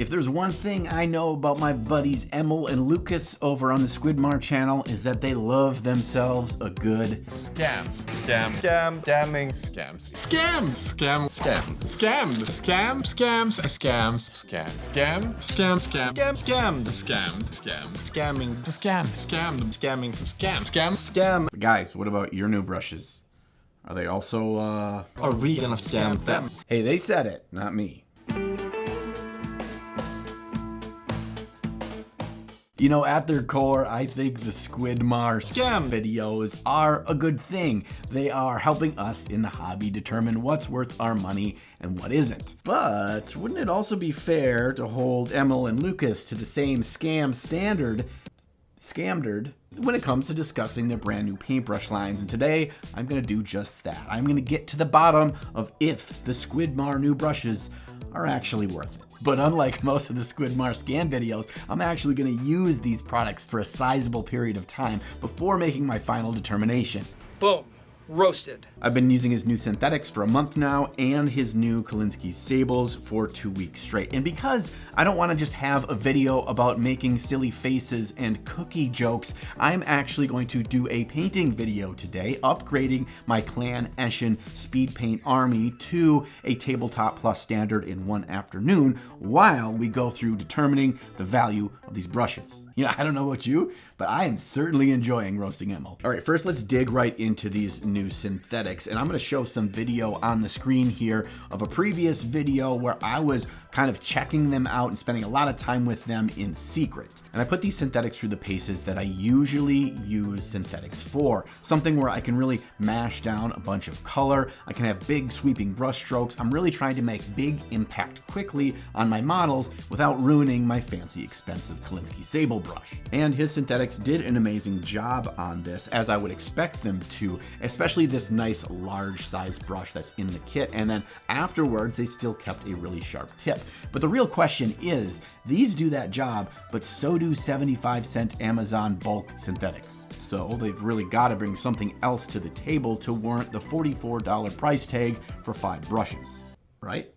If there's one thing I know about my buddies Emil and Lucas over on the Squidmar channel is that they love themselves a good scams. Scamming. Scams. Guys, what about your new brushes? Are they also, Are we gonna scam them? Hey, they said it, not me. You know, at their core, I think the Squidmar scam videos are a good thing. They are helping us in the hobby determine what's worth our money and what isn't. But wouldn't it also be fair to hold Emil and Lucas to the same scam standard when it comes to discussing their brand new paintbrush lines? And today, I'm gonna do just that. I'm gonna get to the bottom of if the Squidmar new brushes are actually worth it. But unlike most of the Squidmar scam videos, I'm actually gonna use these products for a sizable period of time before making my final determination. Boom. Roasted. I've been using his new synthetics for a month now and his new Kolinsky sables for 2 weeks straight. And because I don't want to just have a video about making silly faces and cookie jokes, I'm actually going to do a painting video today, upgrading my Clan Eshin Speed Paint Army to a Tabletop Plus standard in one afternoon while we go through determining the value of these brushes. You know, I don't know about you, but I am certainly enjoying roasting Emil. All right, first let's dig right into these new synthetics. And I'm gonna show some video on the screen here of a previous video where I was kind of checking them out and spending a lot of time with them in secret. And I put these synthetics through the paces that I usually use synthetics for. Something where I can really mash down a bunch of color. I can have big sweeping brush strokes. I'm really trying to make big impact quickly on my models without ruining my fancy, expensive Kolinsky sable brush. And his synthetics did an amazing job on this, as I would expect them to, especially this nice large size brush that's in the kit. And then afterwards, they still kept a really sharp tip. But the real question is, these do that job, but so do 75-cent Amazon bulk synthetics. So they've really got to bring something else to the table to warrant the $44 price tag for 5 brushes, right?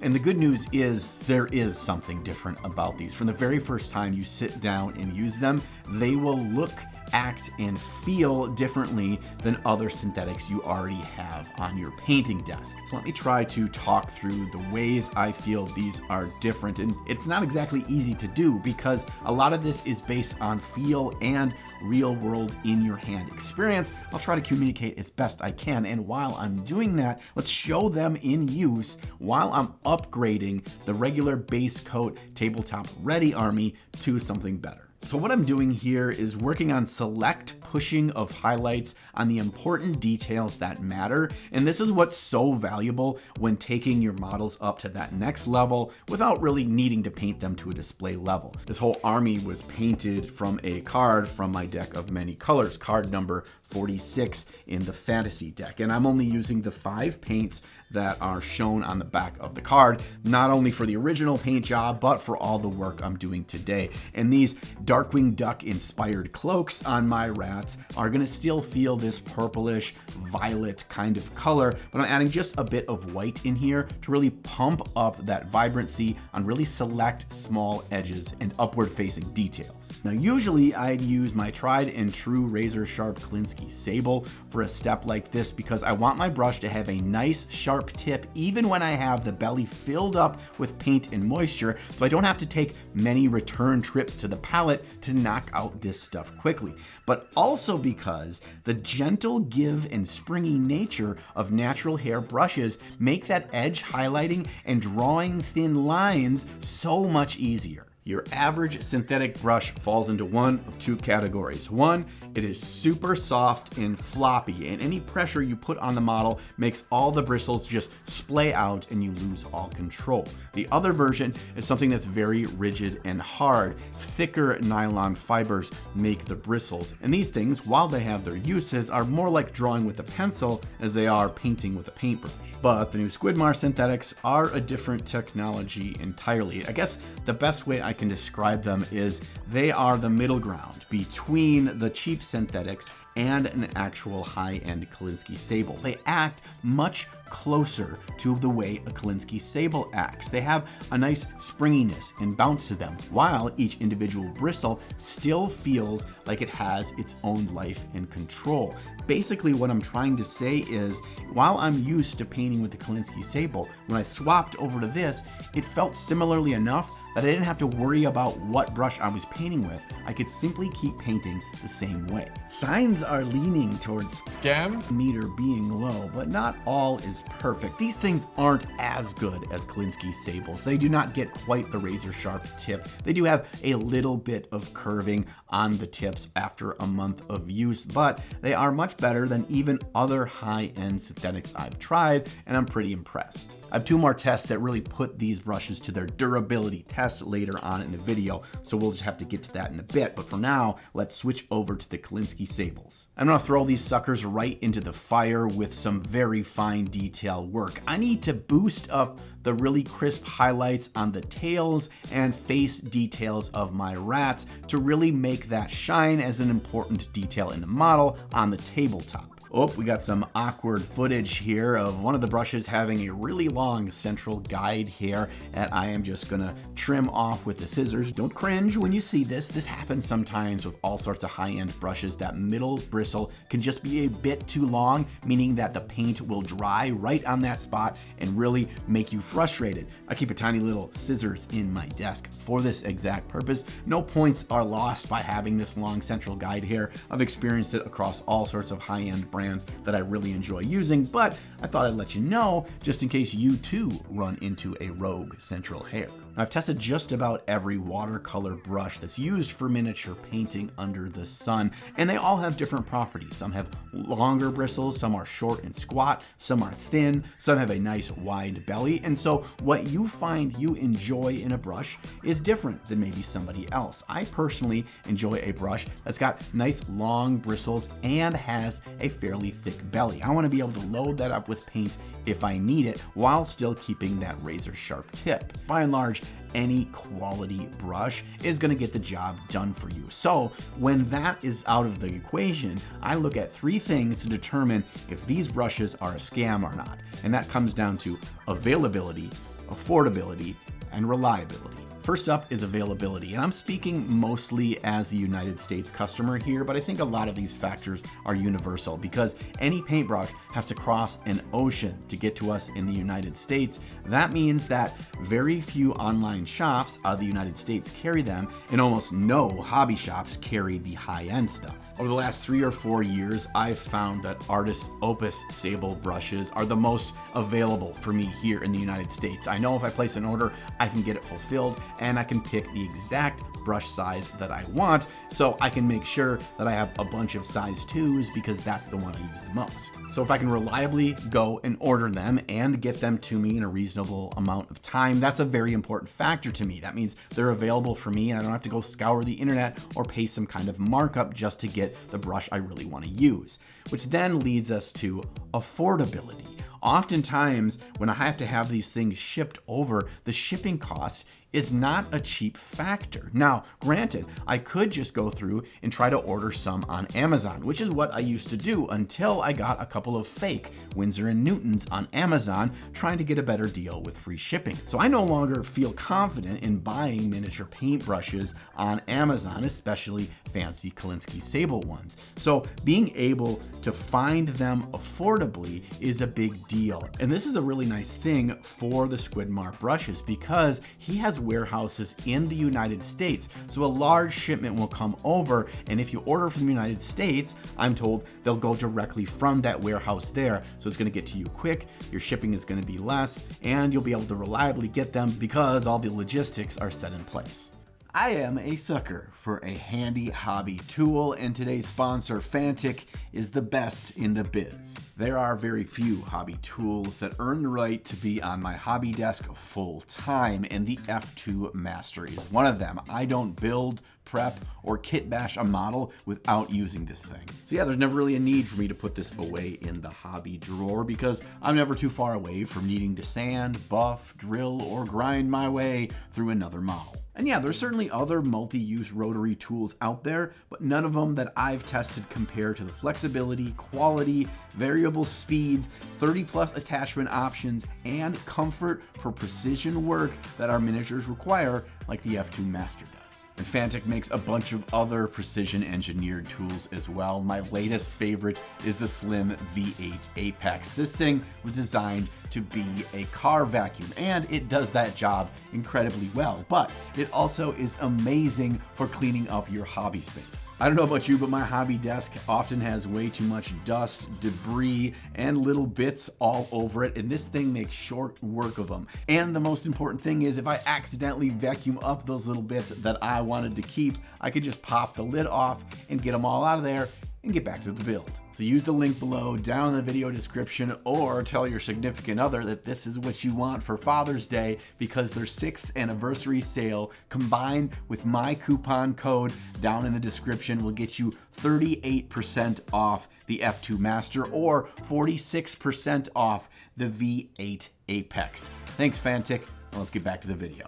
And the good news is there is something different about these. From the very first time you sit down and use them, they will look, act, and feel differently than other synthetics you already have on your painting desk. So let me try to talk through the ways I feel these are different. And it's not exactly easy to do because a lot of this is based on feel and real world in your hand experience. I'll try to communicate as best I can. And while I'm doing that, let's show them in use while I'm upgrading the regular base coat tabletop ready army to something better. So what I'm doing here is working on select pushing of highlights on the important details that matter. And this is what's so valuable when taking your models up to that next level without really needing to paint them to a display level. This whole army was painted from a card from my deck of many colors, card number 46 in the fantasy deck. And I'm only using the 5 paints that are shown on the back of the card, not only for the original paint job, but for all the work I'm doing today. And these Darkwing Duck inspired cloaks on my rats are gonna still feel this purplish violet kind of color, but I'm adding just a bit of white in here to really pump up that vibrancy on really select small edges and upward facing details. Now, usually I'd use my tried and true razor sharp Kolinsky sable for a step like this because I want my brush to have a nice sharp tip even when I have the belly filled up with paint and moisture, so I don't have to take many return trips to the palette to knock out this stuff quickly. But also because the gentle give and springy nature of natural hair brushes make that edge highlighting and drawing thin lines so much easier. Your average synthetic brush falls into one of 2 categories. One, it is super soft and floppy, and any pressure you put on the model makes all the bristles just splay out and you lose all control. The other version is something that's very rigid and hard. Thicker nylon fibers make the bristles, and these things, while they have their uses, are more like drawing with a pencil as they are painting with a paintbrush. But the new Squidmar synthetics are a different technology entirely. I guess the best way I can describe them is they are the middle ground between the cheap synthetics and an actual high-end Kolinsky sable. They act much closer to the way a Kolinsky sable acts. They have a nice springiness and bounce to them, while each individual bristle still feels like it has its own life and control. Basically, what I'm trying to say is, while I'm used to painting with the Kolinsky sable, when I swapped over to this, it felt similarly enough that I didn't have to worry about what brush I was painting with. I could simply keep painting the same way. Signs are leaning towards Scam? meter being low, but not all is perfect. These things aren't as good as Kolinsky sables. They do not get quite the razor sharp tip. They do have a little bit of curving on the tips after a month of use, but they are much better than even other high-end synthetics I've tried, and I'm pretty impressed. I have 2 more tests that really put these brushes to their durability test later on in the video, so we'll just have to get to that in a bit. But for now, let's switch over to the Kolinsky sables. I'm gonna throw these suckers right into the fire with some very fine detail work. I need to boost up the really crisp highlights on the tails and face details of my rats to really make that shine as an important detail in the model on the tabletop. Oh, we got some awkward footage here of one of the brushes having a really long central guide here that I am just gonna trim off with the scissors. Don't cringe when you see this. This happens sometimes with all sorts of high-end brushes. That middle bristle can just be a bit too long, meaning that the paint will dry right on that spot and really make you frustrated. I keep a tiny little scissors in my desk for this exact purpose. No points are lost by having this long central guide here. I've experienced it across all sorts of high-end brands that I really enjoy using, but I thought I'd let you know just in case you too run into a rogue central hair. I've tested just about every watercolor brush that's used for miniature painting under the sun, and they all have different properties. Some have longer bristles, some are short and squat, some are thin, some have a nice wide belly, and so what you find you enjoy in a brush is different than maybe somebody else. I personally enjoy a brush that's got nice long bristles and has a fairly thick belly. I want to be able to load that up with paint if I need it while still keeping that razor sharp tip. By and large, any quality brush is going to get the job done for you. So when that is out of the equation, I look at 3 things to determine if these brushes are a scam or not. And that comes down to availability, affordability, and reliability. First up is availability, and I'm speaking mostly as a United States customer here, but I think a lot of these factors are universal because any paintbrush has to cross an ocean to get to us in the United States. That means that very few online shops out of the United States carry them, and almost no hobby shops carry the high-end stuff. Over the last 3 or 4 years, I've found that Artist Opus sable brushes are the most available for me here in the United States. I know if I place an order, I can get it fulfilled, and I can pick the exact brush size that I want, so I can make sure that I have a bunch of size 2s because that's the one I use the most. So if I can reliably go and order them and get them to me in a reasonable amount of time, that's a very important factor to me. That means they're available for me and I don't have to go scour the internet or pay some kind of markup just to get the brush I really want to use. Which then leads us to affordability. Oftentimes, when I have to have these things shipped over, the shipping cost is not a cheap factor. Now, granted, I could just go through and try to order some on Amazon, which is what I used to do until I got a couple of fake Winsor & Newtons on Amazon trying to get a better deal with free shipping. So I no longer feel confident in buying miniature paintbrushes on Amazon, especially fancy Kolinsky sable ones. So being able to find them affordably is a big deal. And this is a really nice thing for the Squidmar brushes because he has warehouses in the United States. So a large shipment will come over, and if you order from the United States, I'm told they'll go directly from that warehouse there. So it's gonna get to you quick, your shipping is gonna be less, and you'll be able to reliably get them because all the logistics are set in place. I am a sucker for a handy hobby tool, and today's sponsor, Fanttik, is the best in the biz. There are very few hobby tools that earn the right to be on my hobby desk full time, and the F2 Master is one of them. I don't build, prep, or kit bash a model without using this thing. So yeah, there's never really a need for me to put this away in the hobby drawer because I'm never too far away from needing to sand, buff, drill, or grind my way through another model. And yeah, there's certainly other multi-use rotary tools out there, but none of them that I've tested compare to the flexibility, quality, variable speeds, 30+ attachment options, and comfort for precision work that our miniatures require, like the F2 Master does. And Fanttik makes a bunch of other precision engineered tools as well. My latest favorite is the slim V8 Apex. This thing was designed to be a car vacuum, and it does that job incredibly well, but it also is amazing for cleaning up your hobby space. I don't know about you, but my hobby desk often has way too much dust, debris, and little bits all over it, and this thing makes short work of them. And the most important thing is, if I accidentally vacuum up those little bits that I wanted to keep, I could just pop the lid off and get them all out of there and get back to the build. So use the link below, down in the video description, or tell your significant other that this is what you want for Father's Day, because their 6th anniversary sale combined with my coupon code down in the description will get you 38% off the F2 Master or 46% off the V8 Apex. Thanks, Fanttik. Now let's get back to the video.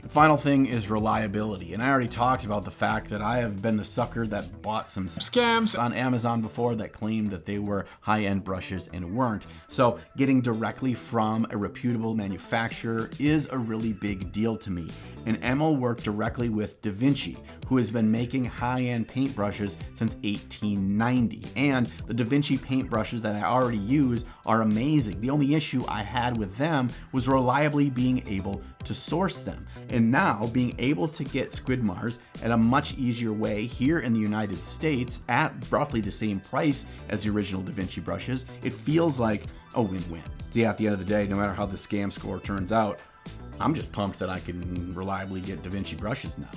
The final thing is reliability, and I already talked about the fact that I have been the sucker that bought some scams on Amazon before that claimed that they were high-end brushes and weren't. So getting directly from a reputable manufacturer is a really big deal to me. And Emil worked directly with Da Vinci, who has been making high-end paintbrushes since 1890. And the Da Vinci paintbrushes that I already use are amazing. The only issue I had with them was reliably being able to source them. And now being able to get Squidmars at a much easier way here in the United States at roughly the same price as the original Da Vinci brushes, it feels like a win-win. So yeah, at the end of the day, no matter how the scam score turns out, I'm just pumped that I can reliably get Da Vinci brushes now,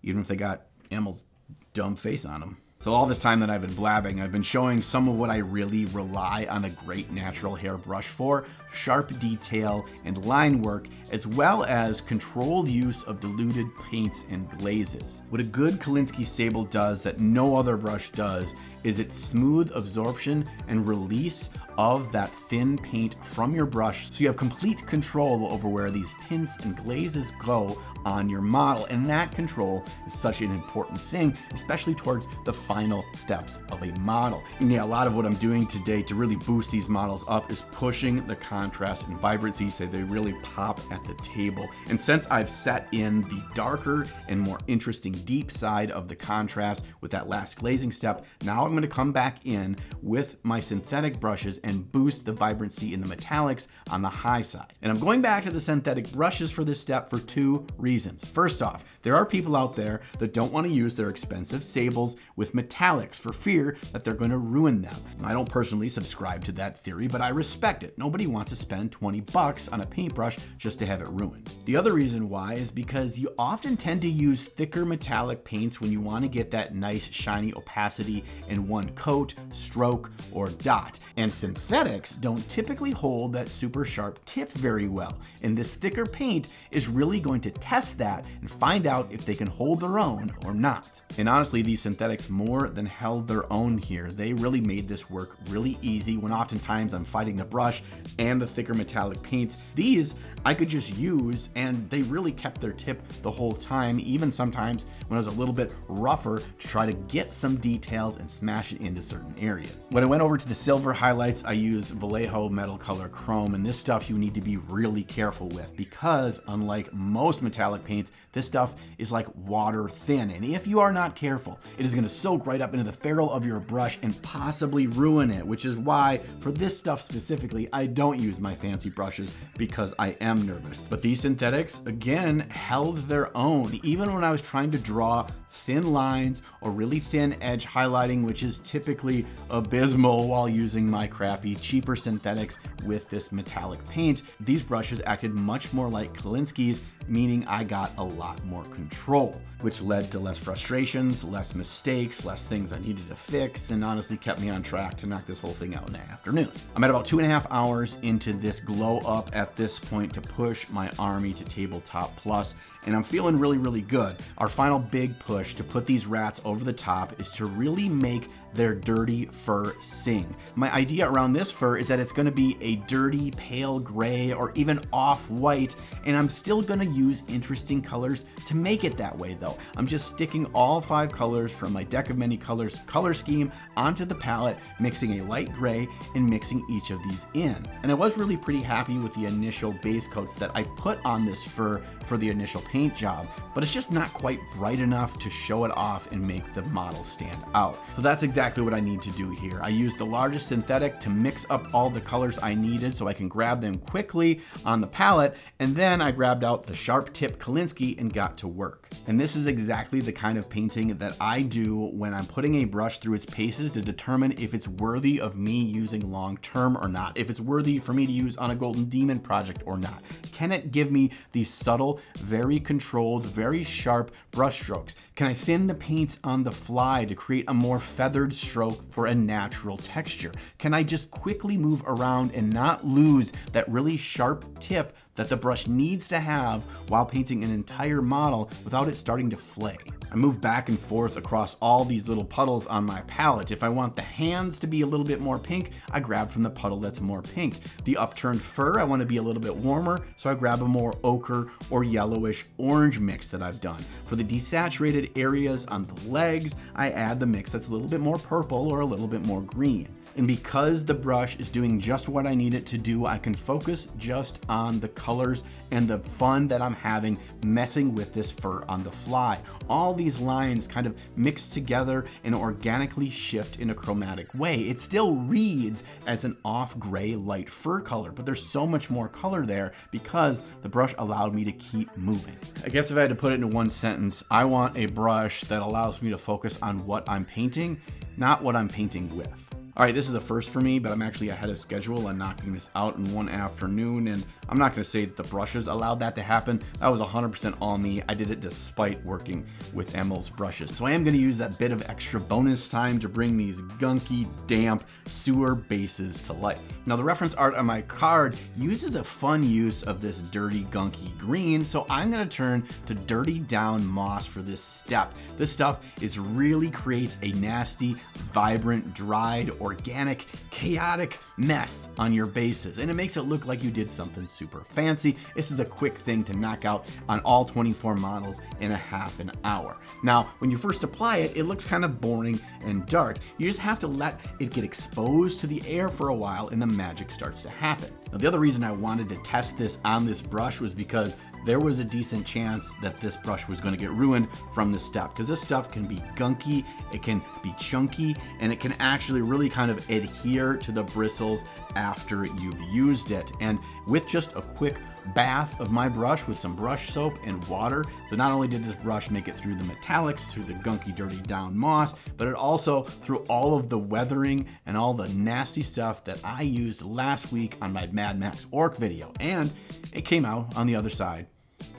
even if they got Emil's dumb face on them. So all this time that I've been blabbing, I've been showing some of what I really rely on a great natural hair brush for: sharp detail and line work, as well as controlled use of diluted paints and glazes. What a good Kolinsky sable does that no other brush does is its smooth absorption and release of that thin paint from your brush, so you have complete control over where these tints and glazes go on your model. And that control is such an important thing, especially towards the final steps of a model. And yeah, a lot of what I'm doing today to really boost these models up is pushing the contrast and vibrancy so they really pop at the table. And since I've set in the darker and more interesting deep side of the contrast with that last glazing step, now I'm going to come back in with my synthetic brushes and boost the vibrancy in the metallics on the high side. And I'm going back to the synthetic brushes for this step for 2 reasons. First off, there are people out there that don't want to use their expensive sables with metallics for fear that they're going to ruin them. I don't personally subscribe to that theory, but I respect it. Nobody wants to spend 20 bucks on a paintbrush just to have it ruined. The other reason why is because you often tend to use thicker metallic paints when you want to get that nice shiny opacity in one coat, stroke, or dot. And synthetics don't typically hold that super sharp tip very well. And this thicker paint is really going to test that and find out if they can hold their own or not. And honestly, these synthetics more than held their own here. They really made this work really easy when oftentimes I'm fighting the brush and the thicker metallic paints. These I could just use, and they really kept their tip the whole time, even sometimes when it was a little bit rougher, to try to get some details and smash it into certain areas. When I went over to the silver highlights, I used Vallejo Metal Color Chrome, and this stuff you need to be really careful with because unlike most metallic paints, this stuff is like water thin, and if you are not careful, it is going to soak right up into the ferrule of your brush and possibly ruin it, which is why for this stuff specifically, I don't use my fancy brushes because I am nervous. But these synthetics, again, held their own. Even when I was trying to draw thin lines or really thin edge highlighting, which is typically abysmal while using my crappy, cheaper synthetics with this metallic paint, these brushes acted much more like Kolinsky's, meaning I got a lot more control, which led to less frustrations, less mistakes, less things I needed to fix, and honestly kept me on track to knock this whole thing out in the afternoon. I'm at about 2.5 hours into this glow up at this point to push my army to tabletop plus, and I'm feeling really, really good. Our final big push to put these rats over the top is to really make their dirty fur sing. My idea around this fur is that it's gonna be a dirty pale gray or even off-white, and I'm still gonna use interesting colors to make it that way though. I'm just sticking all 5 colors from my deck of many colors color scheme onto the palette, mixing a light gray and mixing each of these in. And I was really pretty happy with the initial base coats that I put on this fur for the initial paint job, but it's just not quite bright enough to show it off and make the model stand out. So that's exactly what I need to do here. I used the largest synthetic to mix up all the colors I needed so I can grab them quickly on the palette, and then I grabbed out the sharp tip Kolinsky and got to work. And this is exactly the kind of painting that I do when I'm putting a brush through its paces to determine if it's worthy of me using long term or not, if it's worthy for me to use on a Golden Demon project or not. Can it give me these subtle, very controlled, very sharp brush strokes? Can I thin the paints on the fly to create a more feathered stroke for a natural texture? Can I just quickly move around and not lose that really sharp tip that the brush needs to have while painting an entire model without it starting to flay? I move back and forth across all these little puddles on my palette. If I want the hands to be a little bit more pink, I grab from the puddle that's more pink. The upturned fur, I want to be a little bit warmer, so I grab a more ochre or yellowish orange mix that I've done. For the desaturated areas on the legs, I add the mix that's a little bit more purple or a little bit more green. And because the brush is doing just what I need it to do, I can focus just on the colors and the fun that I'm having messing with this fur on the fly. All these lines kind of mix together and organically shift in a chromatic way. It still reads as an off gray light fur color, but there's so much more color there because the brush allowed me to keep moving. I guess if I had to put it into one sentence, I want a brush that allows me to focus on what I'm painting, not what I'm painting with. All right, this is a first for me, but I'm actually ahead of schedule on knocking this out in one afternoon, and I'm not gonna say that the brushes allowed that to happen. That was 100% all me. I did it despite working with Emil's brushes. So I am gonna use that bit of extra bonus time to bring these gunky, damp sewer bases to life. Now the reference art on my card uses a fun use of this dirty, gunky green, so I'm gonna turn to dirty down moss for this step. This stuff really creates a nasty, vibrant, dried, organic, chaotic mess on your bases, and it makes it look like you did something super fancy. This is a quick thing to knock out on all 24 models in a half an hour. Now, when you first apply it, it looks kind of boring and dark. You just have to let it get exposed to the air for a while and the magic starts to happen. Now, the other reason I wanted to test this on this brush was because there was a decent chance that this brush was going to get ruined from this step, because this stuff can be gunky, it can be chunky, and it can actually really kind of adhere to the bristles after you've used it. And with just a quick bath of my brush with some brush soap and water, so not only did this brush make it through the metallics, through the gunky, dirty down moss, but it also through all of the weathering and all the nasty stuff that I used last week on my Mad Max Orc video, and it came out on the other side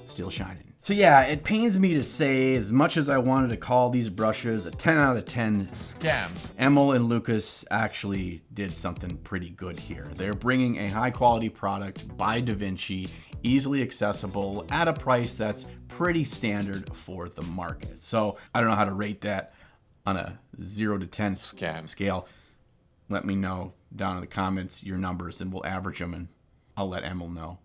still shining. So yeah, it pains me to say, as much as I wanted to call these brushes a 10 out of 10 scams, Emil and Lucas actually did something pretty good here. They're bringing a high quality product by Da Vinci, easily accessible at a price that's pretty standard for the market. So I don't know how to rate that on a 0 to 10 scale. Let me know down in the comments your numbers and we'll average them, and I'll let Emil know.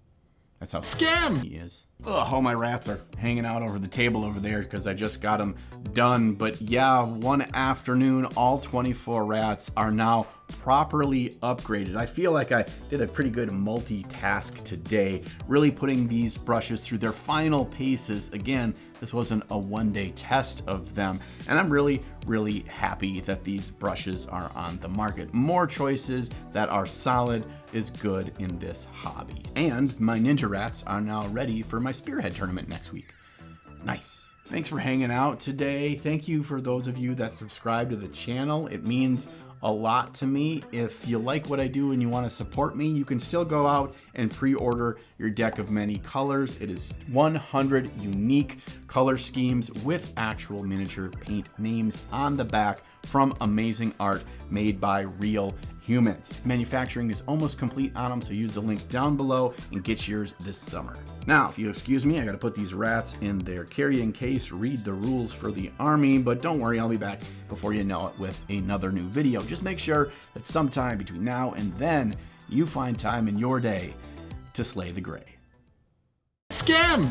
That's how scam he is. Ugh, all my rats are hanging out over the table over there because I just got them done. But yeah, one afternoon, all 24 rats are now properly upgraded. I feel like I did a pretty good multitask today, really putting these brushes through their final paces. Again, this wasn't a one-day test of them, and I'm really happy that these brushes are on the market. More choices that are solid is good in this hobby. And my ninja rats are now ready for my spearhead tournament next week. Nice. Thanks for hanging out today. Thank you for those of you that subscribe to the channel. It means a lot to me. If you like what I do and you want to support me, you can still go out and pre-order your deck of many colors. It is 100 unique color schemes with actual miniature paint names on the back from amazing art made by real humans. Manufacturing is almost complete on them, so use the link down below and get yours this summer. Now, if you excuse me, I gotta put these rats in their carrying case, read the rules for the army, but don't worry, I'll be back before you know it with another new video. Just make sure that sometime between now and then, you find time in your day to slay the gray. Scam!